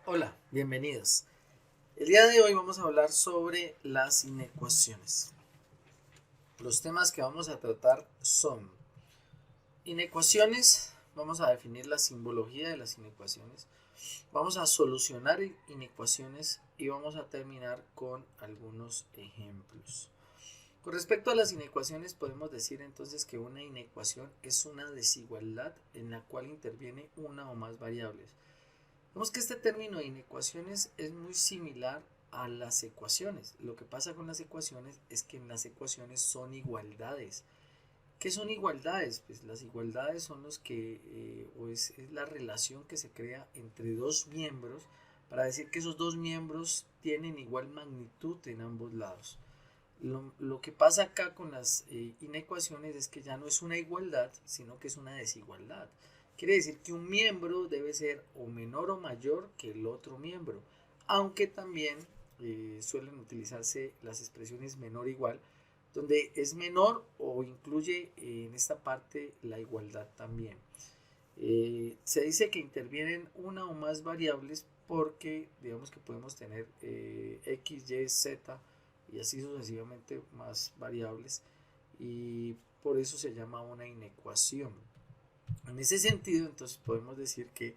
Hola, bienvenidos. El día de hoy vamos a hablar sobre las inecuaciones. Los temas que vamos a tratar son inecuaciones, vamos a definir la simbología de las inecuaciones, vamos a solucionar inecuaciones y vamos a terminar con algunos ejemplos. Con respecto a las inecuaciones, podemos decir entonces que una inecuación es una desigualdad en la cual interviene una o más variables. Vemos que este término de inecuaciones es muy similar a las ecuaciones. Lo que pasa con las ecuaciones es que en las ecuaciones son igualdades. ¿Qué son igualdades? Pues las igualdades son los que, o es la relación que se crea entre dos miembros para decir que esos dos miembros tienen igual magnitud en ambos lados. Lo que pasa acá con las inecuaciones es que ya no es una igualdad, sino que es una desigualdad. Quiere decir que un miembro debe ser o menor o mayor que el otro miembro, aunque también suelen utilizarse las expresiones menor o igual, donde es menor o incluye en esta parte la igualdad también. Se dice que intervienen una o más variables porque digamos que podemos tener x, y, z y así sucesivamente más variables y por eso se llama una inecuación. En ese sentido, entonces podemos decir que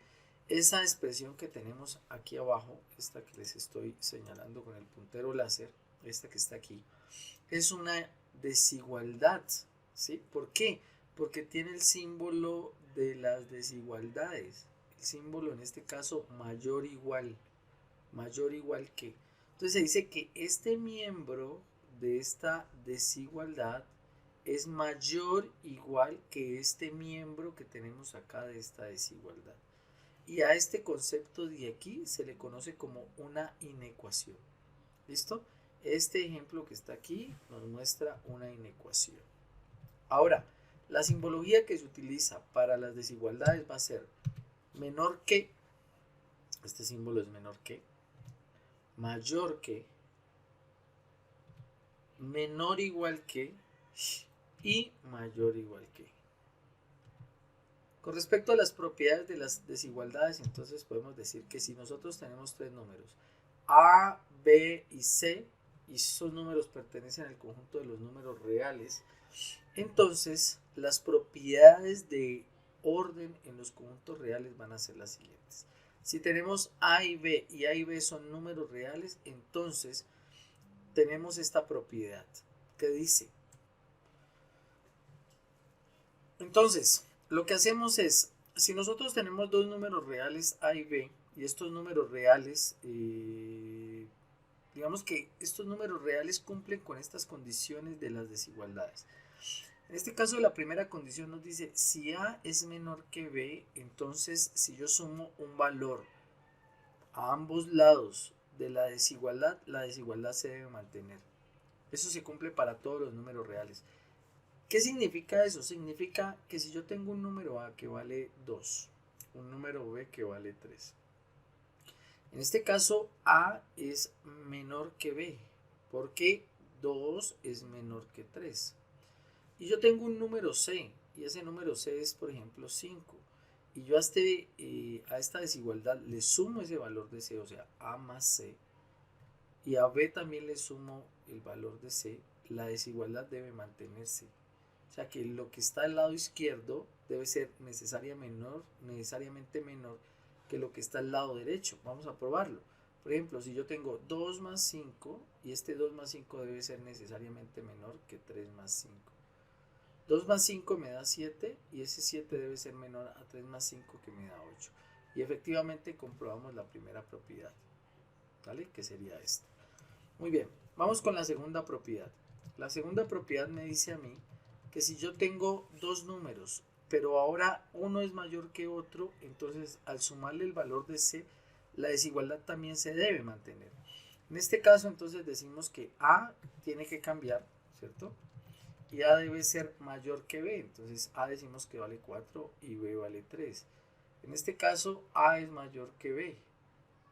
esa expresión que tenemos aquí abajo, esta que les estoy señalando con el puntero láser, esta que está aquí, es una desigualdad, ¿sí? ¿Por qué? Porque tiene el símbolo de las desigualdades. El símbolo en este caso mayor igual que. Entonces se dice que este miembro de esta desigualdad es mayor igual que este miembro que tenemos acá de esta desigualdad. Y a este concepto de aquí se le conoce como una inecuación. ¿Listo? Este ejemplo que está aquí nos muestra una inecuación. Ahora, la simbología que se utiliza para las desigualdades va a ser menor que, este símbolo es menor que, mayor que, menor igual que y mayor igual que. Con respecto a las propiedades de las desigualdades, entonces podemos decir que si nosotros tenemos tres números, A, B y C, y esos números pertenecen al conjunto de los números reales, entonces las propiedades de orden en los conjuntos reales van a ser las siguientes. Si tenemos A y B son números reales, entonces tenemos esta propiedad que dice, entonces lo que hacemos es, si nosotros tenemos dos números reales A y B, y estos números reales, digamos que estos números reales cumplen con estas condiciones de las desigualdades. En este caso, la primera condición nos dice, si A es menor que B, entonces si yo sumo un valor a ambos lados de la desigualdad se debe mantener. Eso se cumple para todos los números reales. ¿Qué significa eso? Significa que si yo tengo un número A que vale 2, un número B que vale 3, en este caso A es menor que B, porque 2 es menor que 3. Y yo tengo un número C, y ese número C es, por ejemplo, 5. Y yo a esta desigualdad le sumo ese valor de C, o sea, A más C, y a B también le sumo el valor de C, la desigualdad debe mantenerse. O sea que lo que está al lado izquierdo debe ser necesariamente menor que lo que está al lado derecho. Vamos a probarlo. Por ejemplo, si yo tengo 2 más 5 y este 2 más 5 debe ser necesariamente menor que 3 más 5. 2 más 5 me da 7 y ese 7 debe ser menor a 3 más 5 que me da 8. Y efectivamente comprobamos la primera propiedad, ¿vale? Que sería esta. Muy bien, vamos con la segunda propiedad. La segunda propiedad me dice a mí que si yo tengo dos números, pero ahora uno es mayor que otro, entonces al sumarle el valor de C, la desigualdad también se debe mantener. En este caso, entonces decimos que A tiene que cambiar, ¿cierto? Y A debe ser mayor que B, entonces A decimos que vale 4 y B vale 3. En este caso, A es mayor que B.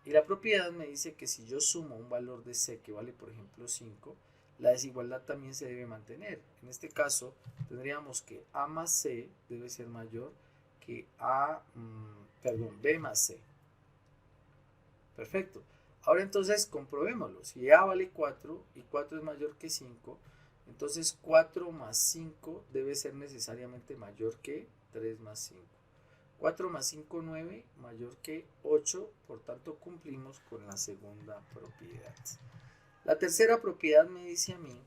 Y la propiedad me dice que si yo sumo un valor de C que vale, por ejemplo, 5, la desigualdad también se debe mantener. En este caso, tendríamos que A más C debe ser mayor que B más C. Perfecto. Ahora entonces comprobémoslo. Si A vale 4 y 4 es mayor que 5, entonces 4 más 5 debe ser necesariamente mayor que 3 más 5. 4 más 5, 9, mayor que 8, por tanto cumplimos con la segunda propiedad. La tercera propiedad me dice a mí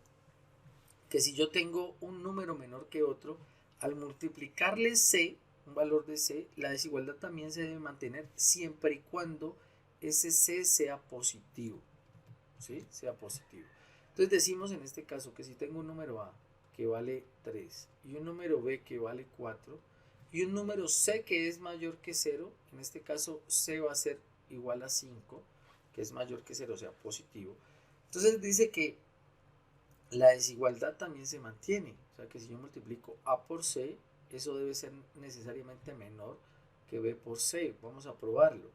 que si yo tengo un número menor que otro, al multiplicarle C, un valor de C, la desigualdad también se debe mantener siempre y cuando ese C sea positivo, ¿sí? Sea positivo. Entonces decimos en este caso que si tengo un número A que vale 3 y un número B que vale 4 y un número C que es mayor que 0, en este caso C va a ser igual a 5, que es mayor que 0, o sea, positivo. Entonces dice que la desigualdad también se mantiene, o sea que si yo multiplico A por C, eso debe ser necesariamente menor que B por C. Vamos a probarlo.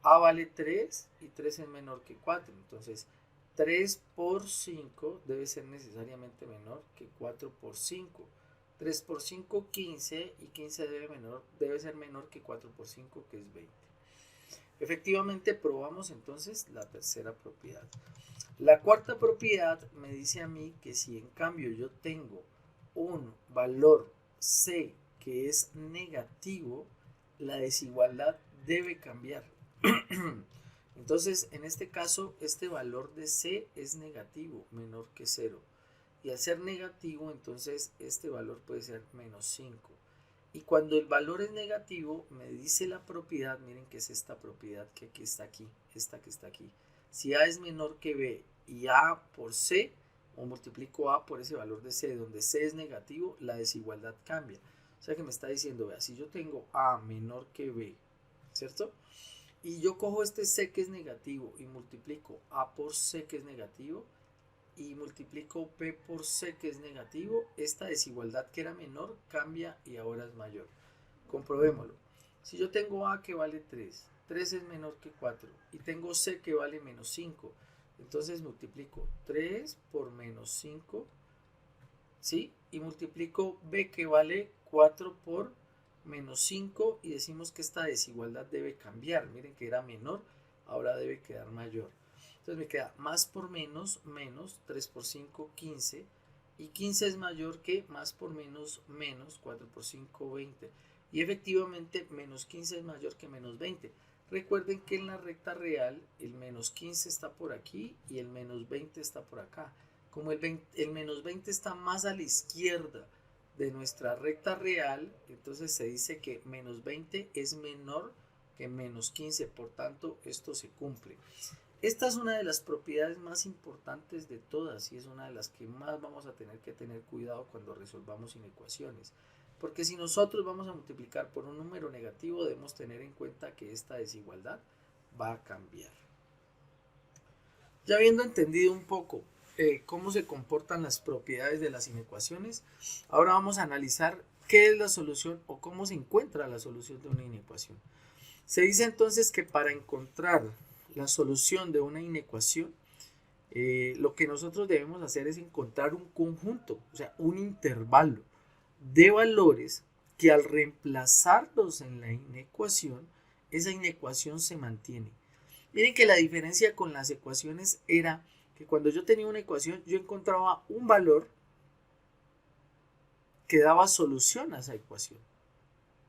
A vale 3 y 3 es menor que 4, entonces 3 por 5 debe ser necesariamente menor que 4 por 5. 3 por 5, 15, y 15 debe ser menor que 4 por 5, que es 20. Efectivamente, probamos entonces la tercera propiedad. La cuarta propiedad me dice a mí que si en cambio yo tengo un valor C que es negativo, la desigualdad debe cambiar. Entonces, en este caso, este valor de C es negativo, menor que 0. Y al ser negativo, entonces este valor puede ser menos 5. Y cuando el valor es negativo, me dice la propiedad, miren que es esta propiedad que está aquí, esta que está aquí. Si A es menor que B y A por C, o multiplico A por ese valor de C, donde C es negativo, la desigualdad cambia. O sea que me está diciendo, vea, si yo tengo A menor que B, ¿cierto? Y yo cojo este C que es negativo y multiplico A por C que es negativo, y multiplico P por C que es negativo, esta desigualdad que era menor cambia y ahora es mayor. Comprobémoslo. Si yo tengo A que vale 3, 3 es menor que 4 y tengo C que vale menos 5, entonces multiplico 3 por menos 5, ¿sí? Y multiplico B que vale 4 por menos 5 y decimos que esta desigualdad debe cambiar. Miren que era menor, ahora debe quedar mayor. Entonces me queda más por menos, menos, 3 por 5, 15. Y 15 es mayor que más por menos, menos, 4 por 5, 20. Y efectivamente menos 15 es mayor que menos 20. Recuerden que en la recta real el menos 15 está por aquí y el menos 20 está por acá. Como el menos 20 está más a la izquierda de nuestra recta real, entonces se dice que menos 20 es menor que menos 15, por tanto esto se cumple. Esta es una de las propiedades más importantes de todas y es una de las que más vamos a tener que tener cuidado cuando resolvamos inecuaciones. Porque si nosotros vamos a multiplicar por un número negativo, debemos tener en cuenta que esta desigualdad va a cambiar. Ya habiendo entendido un poco cómo se comportan las propiedades de las inecuaciones, ahora vamos a analizar qué es la solución o cómo se encuentra la solución de una inecuación. Se dice entonces que para encontrar la solución de una inecuación, lo que nosotros debemos hacer es encontrar un conjunto, o sea, un intervalo de valores que al reemplazarlos en la inecuación, esa inecuación se mantiene. Miren que la diferencia con las ecuaciones era que cuando yo tenía una ecuación, yo encontraba un valor que daba solución a esa ecuación.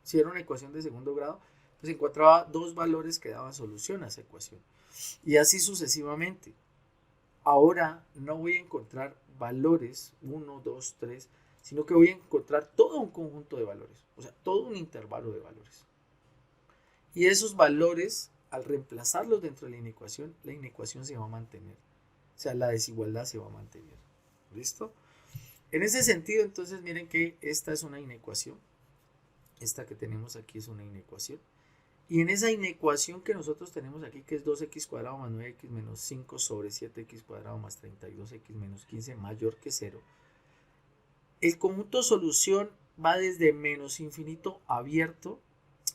Si era una ecuación de segundo grado, pues encontraba dos valores que daban solución a esa ecuación. Y así sucesivamente. Ahora no voy a encontrar valores 1, 2, 3, sino que voy a encontrar todo un conjunto de valores, o sea, todo un intervalo de valores. Y esos valores, al reemplazarlos dentro de la inecuación se va a mantener. O sea, la desigualdad se va a mantener. ¿Listo? En ese sentido, entonces, miren que esta es una inecuación. Esta que tenemos aquí es una inecuación. Y en esa inecuación que nosotros tenemos aquí, que es 2x cuadrado más 9x menos 5 sobre 7x cuadrado más 32x menos 15 mayor que 0, el conjunto solución va desde menos infinito abierto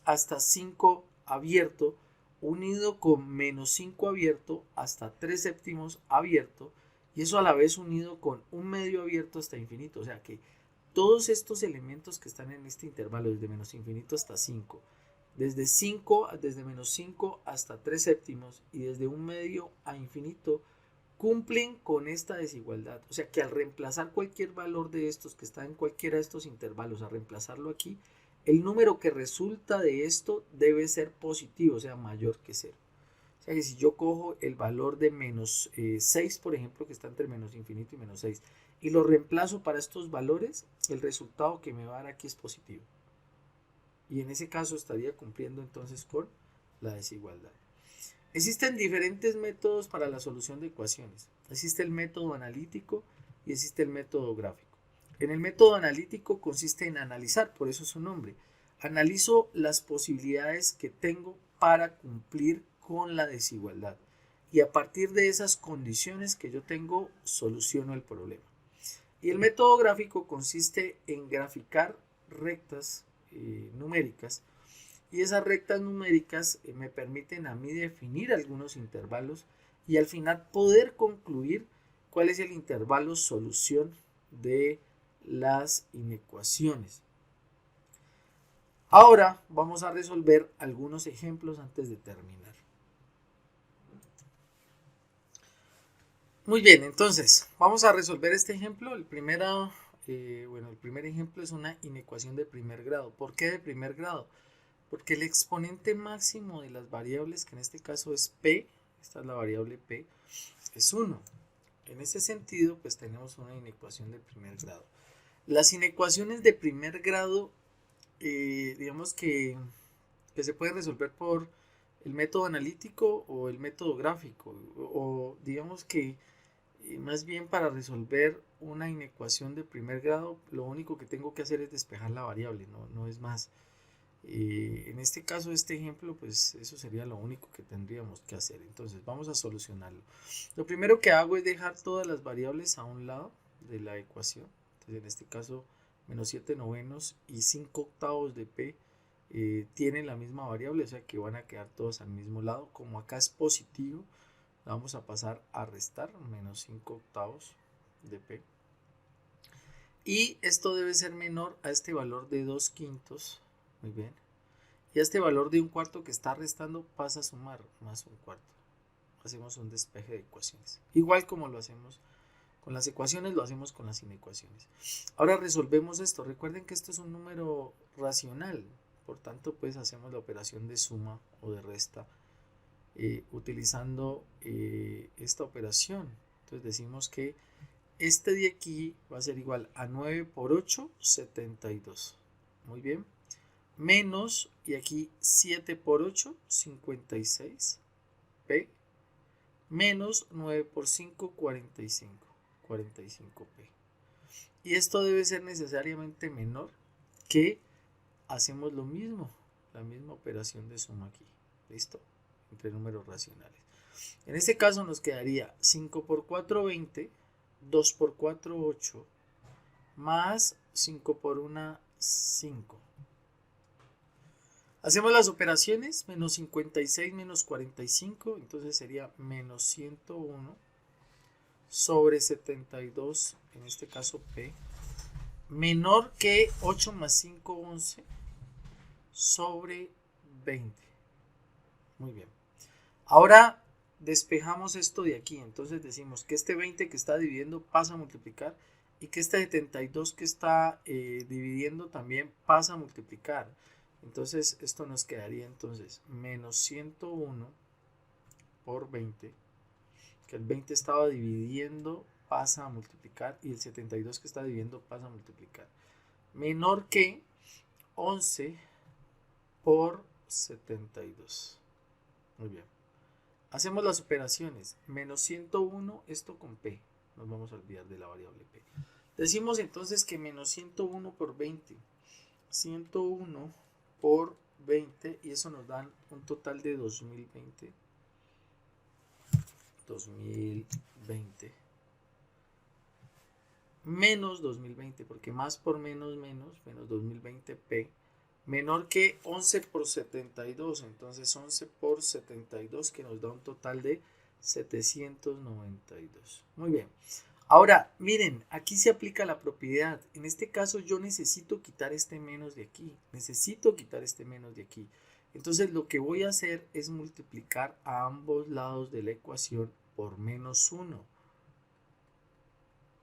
hasta 5 abierto, unido con menos 5 abierto hasta 3 séptimos abierto, y eso a la vez unido con un medio abierto hasta infinito. O sea que todos estos elementos que están en este intervalo, desde menos infinito hasta 5, desde 5, desde menos 5 hasta 3 séptimos y desde 1/2 a infinito, cumplen con esta desigualdad. O sea que al reemplazar cualquier valor de estos que está en cualquiera de estos intervalos, a reemplazarlo aquí, el número que resulta de esto debe ser positivo, o sea, mayor que 0. O sea que si yo cojo el valor de menos 6, por ejemplo, que está entre menos infinito y menos 6, y lo reemplazo para estos valores, el resultado que me va a dar aquí es positivo. Y en ese caso estaría cumpliendo entonces con la desigualdad. Existen diferentes métodos para la solución de ecuaciones. Existe el método analítico y existe el método gráfico. En el método analítico consiste en analizar, por eso su nombre. Analizo las posibilidades que tengo para cumplir con la desigualdad. Y a partir de esas condiciones que yo tengo, soluciono el problema. Y el método gráfico consiste en graficar rectas numéricas. Y esas rectas numéricas me permiten a mí definir algunos intervalos y al final poder concluir cuál es el intervalo solución de las inecuaciones. Ahora vamos a resolver algunos ejemplos antes de terminar. Muy bien, entonces vamos a resolver este ejemplo. El primer ejemplo es una inecuación de primer grado. ¿Por qué de primer grado? Porque el exponente máximo de las variables, que en este caso es p, esta es la variable p, es 1. En ese sentido, pues tenemos una inecuación de primer grado. Las inecuaciones de primer grado, digamos que se pueden resolver por el método analítico o el método gráfico, o digamos que más bien para resolver una inecuación de primer grado, lo único que tengo que hacer es despejar la variable, no es más. En este caso, este ejemplo, pues eso sería lo único que tendríamos que hacer. Entonces vamos a solucionarlo. Lo primero que hago es dejar todas las variables a un lado de la ecuación. Entonces en este caso, menos 7 novenos y 5 octavos de p tienen la misma variable, o sea que van a quedar todos al mismo lado. Como acá es positivo, la vamos a pasar a restar, menos 5 octavos de p. Y esto debe ser menor a este valor de 2 quintos. Muy bien. Y a este valor de 1/4 que está restando pasa a sumar más 1/4. Hacemos un despeje de ecuaciones. Igual como lo hacemos con las ecuaciones, lo hacemos con las inecuaciones. Ahora resolvemos esto. Recuerden que esto es un número racional. Por tanto, pues hacemos la operación de suma o de resta utilizando esta operación. Entonces decimos que este de aquí va a ser igual a 9 por 8, 72. Muy bien. Menos, y aquí 7 por 8, 56. P. Menos 9 por 5, 45. 45P. Y esto debe ser necesariamente menor que hacemos lo mismo, la misma operación de suma aquí. ¿Listo? Entre números racionales. En este caso nos quedaría 5 por 4, 20. 2 por 4, 8. Más 5 por 1, 5. Hacemos las operaciones, menos 56 menos 45, entonces sería menos 101 sobre 72, en este caso P, menor que 8 más 5, 11 sobre 20. Muy bien. Ahora despejamos esto de aquí, entonces decimos que este 20 que está dividiendo pasa a multiplicar y que este 72 que está dividiendo también pasa a multiplicar. Entonces esto nos quedaría entonces menos 101 por 20, que el 20 estaba dividiendo pasa a multiplicar y el 72 que está dividiendo pasa a multiplicar, menor que 11 por 72. Muy bien. Hacemos las operaciones, menos 101, esto con p, nos vamos a olvidar de la variable p. Decimos entonces que menos 101 por 20, 101 por 20, y eso nos da un total de 2020. 2020 menos 2020, porque más por menos 2020p, menor que 11 por 72, entonces 11 por 72 que nos da un total de 792. Muy bien. Ahora, miren, aquí se aplica la propiedad. En este caso yo necesito quitar este menos de aquí. Entonces lo que voy a hacer es multiplicar a ambos lados de la ecuación por menos 1.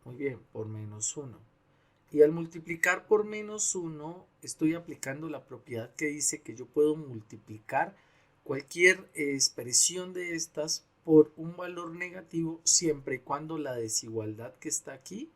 Muy bien, por menos 1. Y al multiplicar por menos 1 estoy aplicando la propiedad que dice que yo puedo multiplicar cualquier expresión de estas por un valor negativo siempre y cuando la desigualdad que está aquí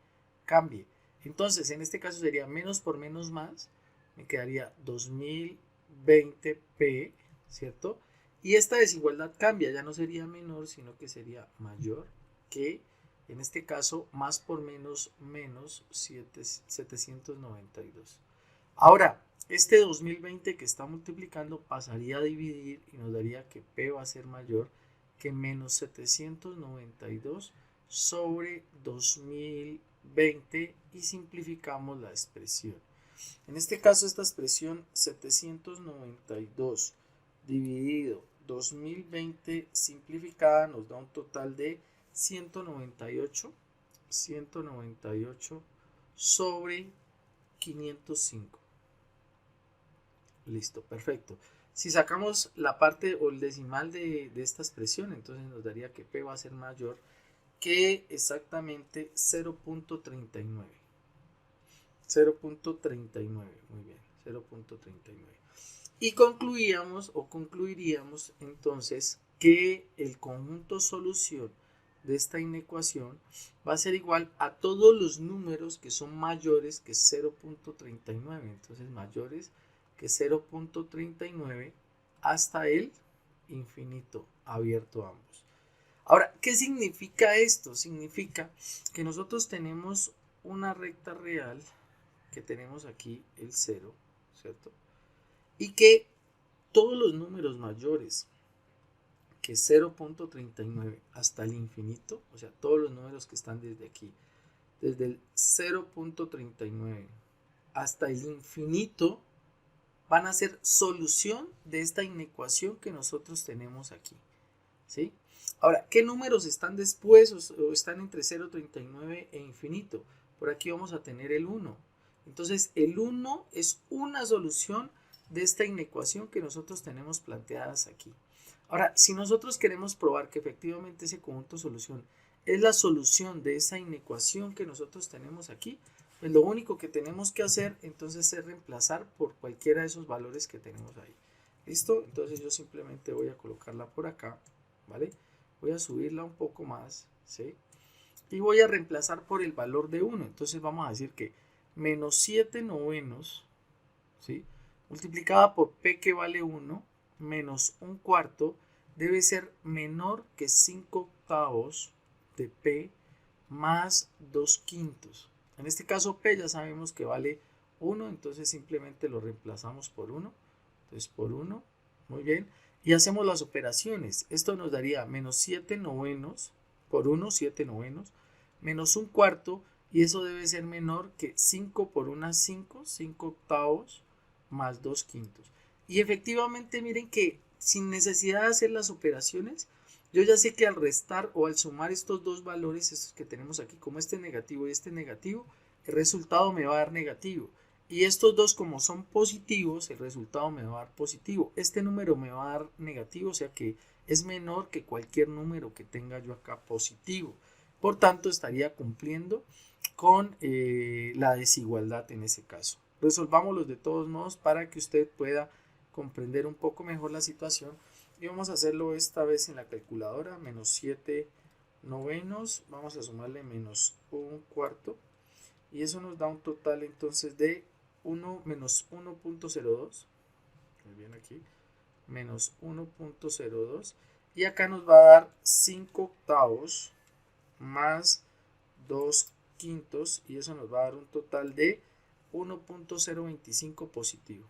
cambie. Entonces en este caso sería menos por menos más, me quedaría 2020p, ¿cierto? Y esta desigualdad cambia, ya no sería menor, sino que sería mayor que, en este caso, más por menos, menos 792. Ahora, este 2020 que está multiplicando pasaría a dividir y nos daría que P va a ser mayor que menos 792 sobre 2020 y simplificamos la expresión. En este caso, esta expresión 792 dividido 2020 simplificada nos da un total de 198 sobre 505. Listo, perfecto. Si sacamos la parte o el decimal de esta expresión, entonces nos daría que P va a ser mayor que exactamente 0.39. 0.39, muy bien, 0.39. Y concluiríamos entonces que el conjunto solución de esta inecuación va a ser igual a todos los números que son mayores que 0.39, entonces mayores que 0.39 hasta el infinito, abierto ambos. Ahora, ¿qué significa esto? Significa que nosotros tenemos una recta real, que tenemos aquí el 0, ¿cierto? Y que todos los números mayores que 0.39 hasta el infinito, o sea, todos los números que están desde aquí, desde el 0.39 hasta el infinito, van a ser solución de esta inecuación que nosotros tenemos aquí, ¿sí? Ahora, ¿qué números están después o están entre 0.39 e infinito? Por aquí vamos a tener el 1. Entonces, el 1 es una solución de esta inecuación que nosotros tenemos planteadas aquí. Ahora, si nosotros queremos probar que efectivamente ese conjunto solución es la solución de esa inecuación que nosotros tenemos aquí, pues lo único que tenemos que hacer entonces es reemplazar por cualquiera de esos valores que tenemos ahí. ¿Listo? Entonces yo simplemente voy a colocarla por acá, ¿vale? Voy a subirla un poco más, ¿sí? Y voy a reemplazar por el valor de 1. Entonces vamos a decir que menos 7 novenos, ¿sí? Multiplicada por P que vale 1, menos 1/4, debe ser menor que 5/8 de P más 2/5. En este caso P ya sabemos que vale 1, entonces simplemente lo reemplazamos por 1. Entonces por 1, muy bien. Y hacemos las operaciones. Esto nos daría menos 7 novenos por 1, 7 novenos, menos 1/4, y eso debe ser menor que 5 por 1, 5, 5/8 más 2/5. Y efectivamente miren que sin necesidad de hacer las operaciones, yo ya sé que al restar o al sumar estos dos valores, estos que tenemos aquí, como este negativo y este negativo, el resultado me va a dar negativo. Y estos dos, como son positivos, el resultado me va a dar positivo. Este número me va a dar negativo, o sea que es menor que cualquier número que tenga yo acá positivo. Por tanto, estaría cumpliendo con la desigualdad en ese caso. Resolvámoslos de todos modos para que usted pueda comprender un poco mejor la situación. Y vamos a hacerlo esta vez en la calculadora. Menos 7 novenos. Vamos a sumarle menos 1/4. Y eso nos da un total entonces de 1 menos 1.02. Muy bien aquí. Menos 1.02. Y acá nos va a dar 5/8 más 2/5. Y eso nos va a dar un total de 1.025 positivo.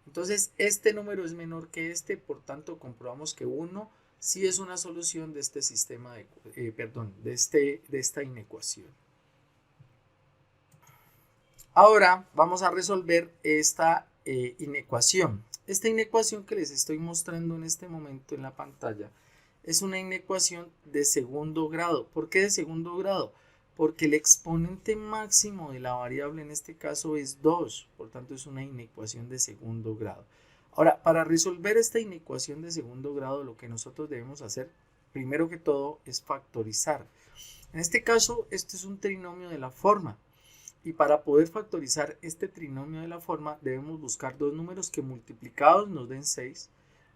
Entonces este número es menor que este, por tanto comprobamos que 1 sí es una solución de este sistema de esta inecuación. Ahora vamos a resolver esta inecuación. Esta inecuación que les estoy mostrando en este momento en la pantalla es una inecuación de segundo grado. ¿Por qué de segundo grado? Porque el exponente máximo de la variable en este caso es 2, por tanto es una inecuación de segundo grado. Ahora, para resolver esta inecuación de segundo grado, lo que nosotros debemos hacer, primero que todo, es factorizar. En este caso, este es un trinomio de la forma. Y para poder factorizar este trinomio de la forma, debemos buscar dos números que multiplicados nos den 6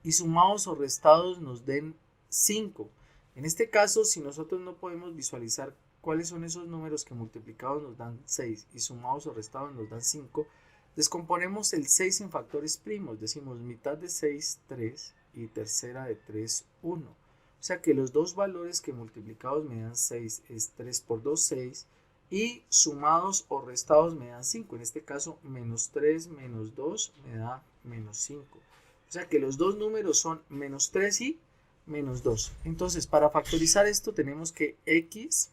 y sumados o restados nos den 5. En este caso, si nosotros no podemos visualizar cuáles son esos números que multiplicados nos dan 6 y sumados o restados nos dan 5, descomponemos el 6 en factores primos. Decimos mitad de 6, 3 y tercera de 3, 1. O sea que los dos valores que multiplicados me dan 6 es 3 por 2, 6. Y sumados o restados me dan 5. En este caso, menos 3 menos 2 me da menos 5. O sea que los dos números son menos 3 y menos 2. Entonces, para factorizar esto tenemos que x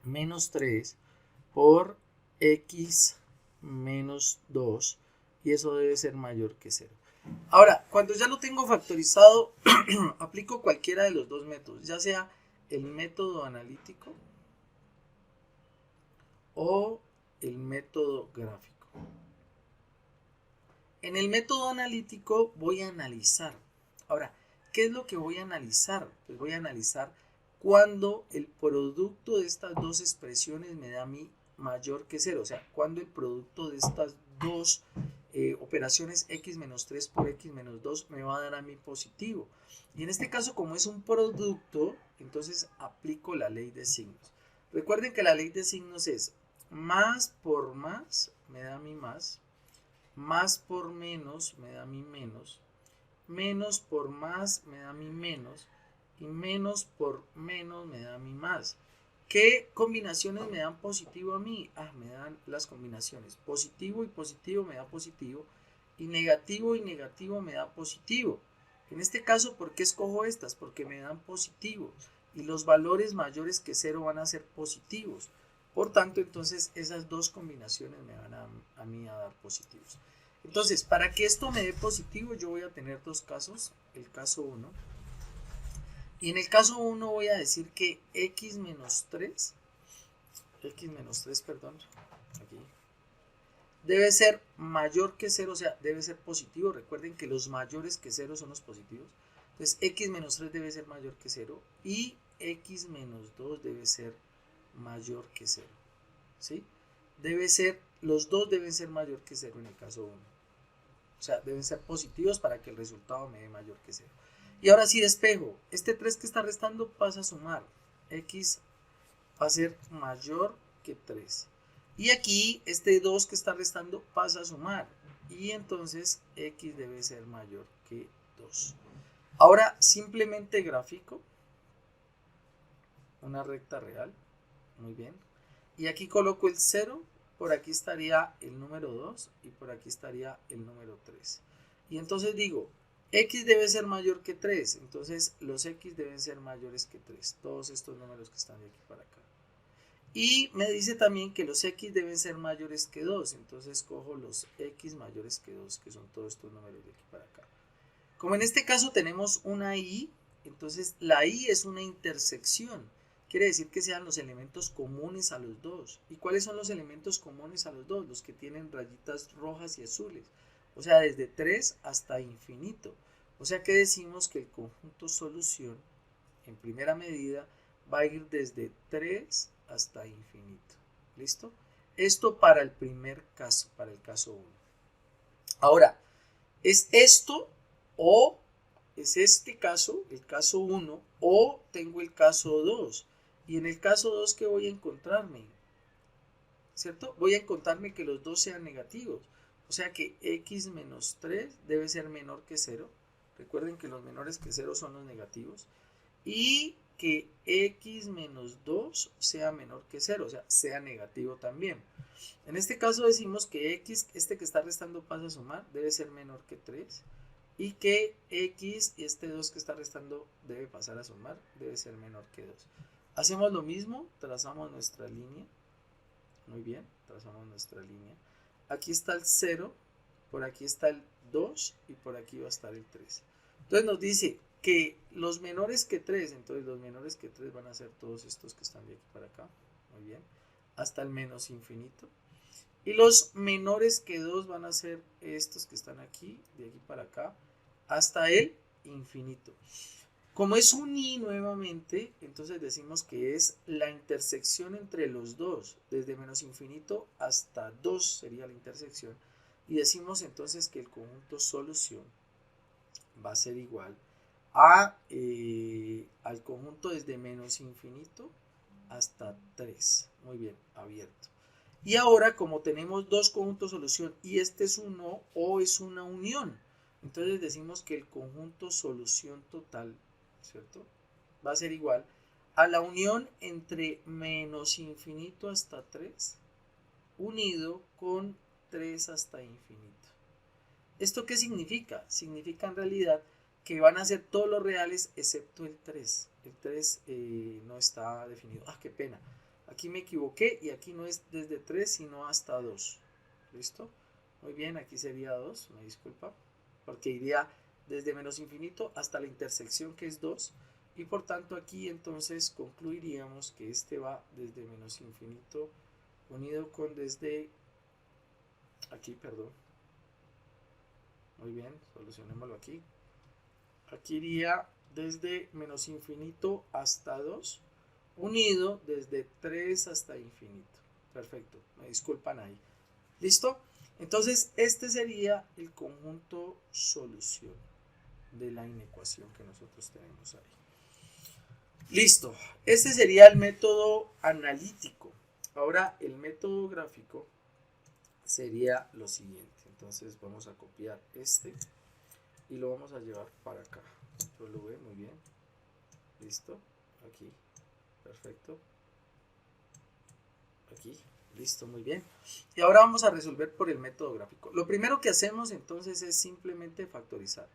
menos 3 por x menos 2. Y eso debe ser mayor que 0. Ahora, cuando ya lo tengo factorizado, aplico cualquiera de los dos métodos. Ya sea el método analítico o el método gráfico. En el método analítico voy a analizar. Ahora, ¿qué es lo que voy a analizar? Pues voy a analizar cuando el producto de estas dos expresiones me da a mí mayor que 0. O sea, cuando el producto de estas dos operaciones x menos 3 por x menos 2 me va a dar a mí positivo. Y en este caso, como es un producto, entonces aplico la ley de signos. Recuerden que la ley de signos es más por más me da a mí más por menos me da a mí menos por más me da a mí menos, y menos por menos me da a mí más. ¿Qué combinaciones me dan positivo a mí? Me dan las combinaciones positivo y positivo me da positivo, y negativo me da positivo. En este caso, ¿por qué escojo estas? Porque me dan positivo, y los valores mayores que 0 van a ser positivos. Por tanto, entonces esas dos combinaciones me van a mí a dar positivos. Entonces, para que esto me dé positivo, yo voy a tener dos casos. El caso 1. Y en el caso 1 voy a decir que x menos 3, perdón, aquí, debe ser mayor que 0, o sea, debe ser positivo. Recuerden que los mayores que 0 son los positivos. Entonces, x menos 3 debe ser mayor que 0 y x menos 2 debe ser mayor que 0. ¿Sí? Los dos deben ser mayor que 0 en el caso 1. O sea, deben ser positivos para que el resultado me dé mayor que 0. Y ahora sí despejo. Este 3 que está restando pasa a sumar. X va a ser mayor que 3. Y aquí este 2 que está restando pasa a sumar. Y entonces x debe ser mayor que 2. Ahora simplemente gráfico. Una recta real. Muy bien. Y aquí coloco el 0. Por aquí estaría el número 2 y por aquí estaría el número 3. Y entonces digo, x debe ser mayor que 3. Entonces los x deben ser mayores que 3. Todos estos números que están de aquí para acá. Y me dice también que los x deben ser mayores que 2. Entonces cojo los x mayores que 2, que son todos estos números de aquí para acá. Como en este caso tenemos una y, entonces la y es una intersección. Quiere decir que sean los elementos comunes a los dos. ¿Y cuáles son los elementos comunes a los dos? Los que tienen rayitas rojas y azules. O sea, desde 3 hasta infinito. O sea que decimos que el conjunto solución, en primera medida, va a ir desde 3 hasta infinito. ¿Listo? Esto para el primer caso, para el caso 1. Ahora, ¿es esto o es este caso, el caso 1, o tengo el caso 2? Y en el caso 2, ¿qué voy a encontrarme? ¿Cierto? Voy a encontrarme que los dos sean negativos. O sea que x menos 3 debe ser menor que 0. Recuerden que los menores que 0 son los negativos. Y que x menos 2 sea menor que 0, o sea, sea negativo también. En este caso decimos que x, este que está restando pasa a sumar, debe ser menor que 3. Y que x y este 2 que está restando debe pasar a sumar, debe ser menor que 2. Hacemos lo mismo, trazamos nuestra línea. Muy bien, trazamos nuestra línea. Aquí está el 0, por aquí está el 2 y por aquí va a estar el 3. Entonces nos dice que los menores que 3, entonces los menores que 3 van a ser todos estos que están de aquí para acá. Muy bien, hasta el menos infinito. Y los menores que 2 van a ser estos que están aquí, de aquí para acá, hasta el infinito. Como es un i nuevamente, entonces decimos que es la intersección entre los dos, desde menos infinito hasta 2 sería la intersección. Y decimos entonces que el conjunto solución va a ser igual al conjunto desde menos infinito hasta 3. Muy bien, abierto. Y ahora, como tenemos dos conjuntos solución y este es uno o es una unión, entonces decimos que el conjunto solución total, ¿cierto?, va a ser igual a la unión entre menos infinito hasta 3 unido con 3 hasta infinito. ¿Esto qué significa? Significa en realidad que van a ser todos los reales excepto el 3. El 3 no está definido. Ah, qué pena. Aquí me equivoqué y aquí no es desde 3 sino hasta 2. ¿Listo? Muy bien, aquí sería 2, me disculpa. Porque iría desde menos infinito hasta la intersección que es 2. Y por tanto aquí entonces concluiríamos que este va desde menos infinito unido con desde... Aquí, perdón. Muy bien, solucionémoslo aquí. Aquí iría desde menos infinito hasta 2, unido desde 3 hasta infinito. Perfecto, me disculpan ahí. ¿Listo? Entonces, este sería el conjunto solución de la inecuación que nosotros tenemos ahí. Listo, este sería el método analítico. Ahora, el método gráfico sería lo siguiente. Entonces, vamos a copiar este y lo vamos a llevar para acá. Control V, muy bien. Listo. Aquí. Perfecto. Aquí. Listo, muy bien. Y ahora vamos a resolver por el método gráfico. Lo primero que hacemos entonces es simplemente factorizar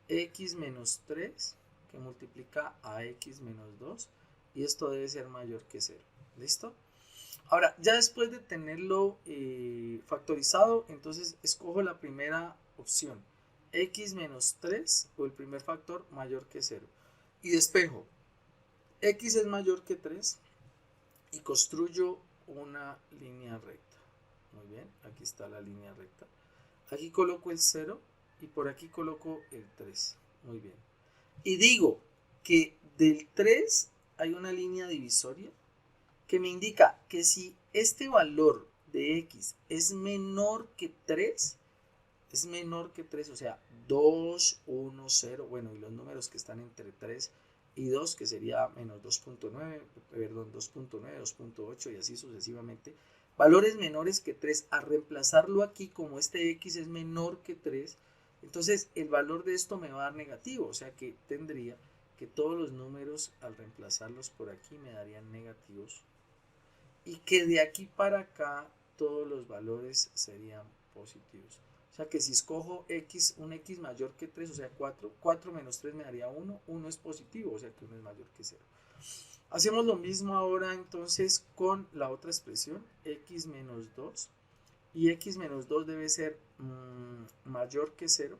x menos 3 que multiplica a x menos 2 y esto debe ser mayor que 0. ¿Listo? Ahora, ya después de tenerlo factorizado, entonces escojo la primera opción, x menos 3 o el primer factor mayor que 0 y despejo x es mayor que 3 y construyo una línea recta. Muy bien, aquí está la línea recta. Aquí coloco el 0 y por aquí coloco el 3. Muy bien. Y digo que del 3 hay una línea divisoria que me indica que si este valor de x es menor que 3, o sea, 2, 1, 0, bueno, y los números que están entre 3 y 2, que sería menos 2.9, perdón, 2.9, 2.8 y así sucesivamente, valores menores que 3, a reemplazarlo aquí como este x es menor que 3, entonces el valor de esto me va a dar negativo, o sea que tendría que todos los números al reemplazarlos por aquí me darían negativos y que de aquí para acá todos los valores serían positivos. O sea que si escojo x, un x mayor que 3, o sea 4, 4 menos 3 me daría 1, 1 es positivo, o sea que 1 es mayor que 0. Hacemos lo mismo ahora entonces con la otra expresión, x menos 2, y x menos 2 debe ser mayor que 0,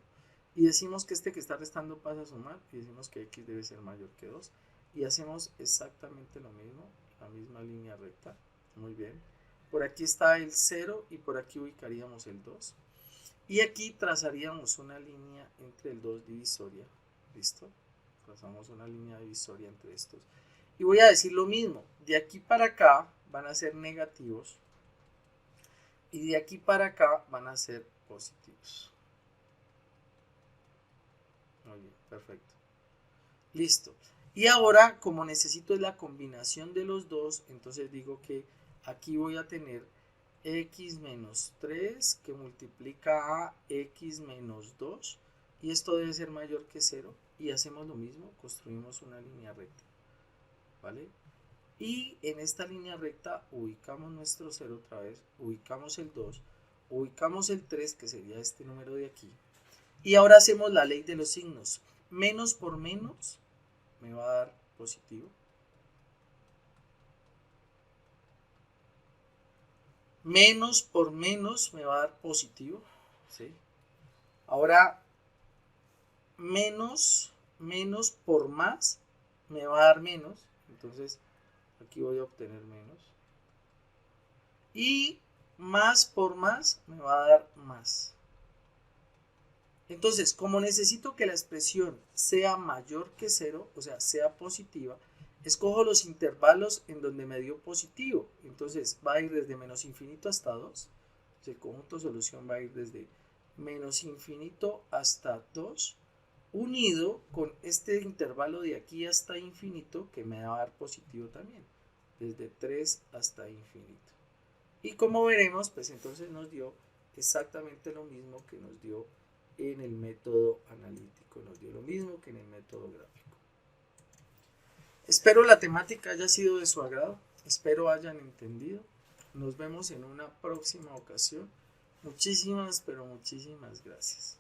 y decimos que este que está restando pasa a sumar, y decimos que x debe ser mayor que 2, y hacemos exactamente lo mismo, la misma línea recta. Muy bien. Por aquí está el 0 y por aquí ubicaríamos el 2. Y aquí trazaríamos una línea entre el 2 divisoria. ¿Listo? Trazamos una línea divisoria entre estos. Y voy a decir lo mismo. De aquí para acá van a ser negativos. Y de aquí para acá van a ser positivos. Muy bien, perfecto. Listo. Y ahora, como necesito la combinación de los dos, entonces digo que aquí voy a tener x menos 3 que multiplica a x menos 2 y esto debe ser mayor que 0 y hacemos lo mismo, construimos una línea recta, ¿vale? Y en esta línea recta ubicamos nuestro 0 otra vez, ubicamos el 2, ubicamos el 3 que sería este número de aquí y ahora hacemos la ley de los signos, menos por menos me va a dar positivo. Menos por menos me va a dar positivo. ¿Sí? Ahora, menos por más me va a dar menos. Entonces, aquí voy a obtener menos. Y más por más me va a dar más. Entonces, como necesito que la expresión sea mayor que 0, o sea, sea positiva, escojo los intervalos en donde me dio positivo. Entonces, va a ir desde menos infinito hasta 2. El conjunto solución va a ir desde menos infinito hasta 2, unido con este intervalo de aquí hasta infinito, que me va a dar positivo también, desde 3 hasta infinito. Y como veremos, pues entonces nos dio exactamente lo mismo que nos dio en el método analítico, nos dio lo mismo que en el método gráfico. Espero la temática haya sido de su agrado, espero hayan entendido. Nos vemos en una próxima ocasión. Muchísimas, pero muchísimas gracias.